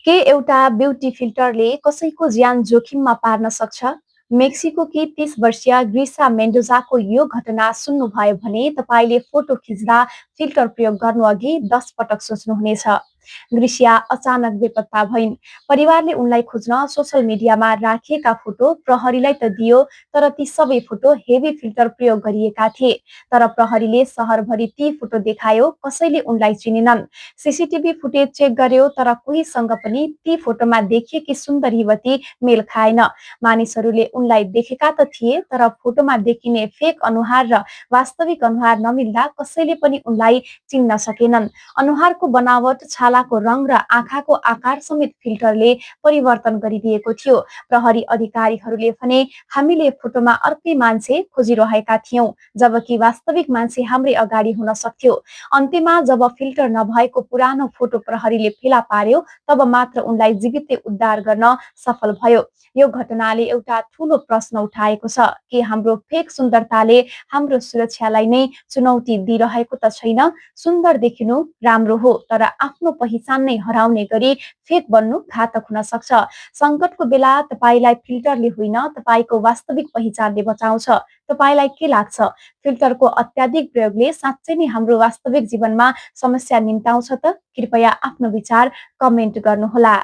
के एउटा ब्युटी फिल्टरले कसैको ज्यान जोखिममा पार्न सक्छ? मेक्सिकोकी 30 वर्षीय ग्रिसा मेन्डोजाको यो घटना सुन्नुभयो भने तपाईँले फोटो खिच्दा फिल्टर प्रयोग गर्नुअघि 10 पटक सोच्नुहुनेछ। ग्रिसिया अचानक बेपत्ता भइन्। परिवारले उनलाई खोज्न सोसल मिडियामा राखिएका फोटो प्रहरीलाई त दियो, तर ती सबै फोटो हेभी फिल्टर प्रयोग गरिएका थिए। तर प्रहरीले सहरभरि ती फोटो देखायो, कसैले उनलाई चिनेनन्। सीसीटीभी फुटेज चेक गर्यो, तर कोहीसँग पनि ती फोटोमा देखिएकी सुन्दर युवती मेल खाएन। मानिसहरूले उनलाई देखेका त थिए, तर फोटोमा देखिने फेक अनुहार र वास्तविक अनुहार नमिल्दा कसैले पनि उनलाई चिन्न सकेनन्। अनुहारको बनावट, छालाको रङ र आँखाको आकार समेत फिल्टरले परिवर्तन गरिदिएको थियो। प्रहरी अधिकारीहरूले भने हामीले फोटोमा अर्कै मान्छे खोजिरहेका थियौं, जबकि वास्तविक मान्छे हाम्रै अगाडि हुन सक्थ्यो। अन्त्यमा जब फिल्टर नभएको पुरानो फोटो प्रहरीले फेला पार्यो, तब मात्र उनलाई जीवितै उद्धार गर्न सफल भयो। यो घटनाले एउटा ठूलो प्रश्न उठाएको छ, के हाम्रो फेक सुन्दरताले हाम्रो सुरक्षालाई नै चुनौती दिइरहेको त छैन? सुन्दर देखिनु राम्रो हो, तर आफ्नो पहिचान नै हराउने गरी फेक बन्नु घातक हुन सक्छ। सङ्कटको बेला तपाईँलाई फिल्टरले होइन, तपाईँको वास्तविक पहिचानले बचाउँछ। तपाईँलाई के लाग्छ? फिल्टरको अत्याधिक प्रयोगले साँच्चै नै हाम्रो वास्तविक जीवनमा समस्या निम्ताउँछ त? कृपया आफ्नो विचार कमेन्ट गर्नुहोला।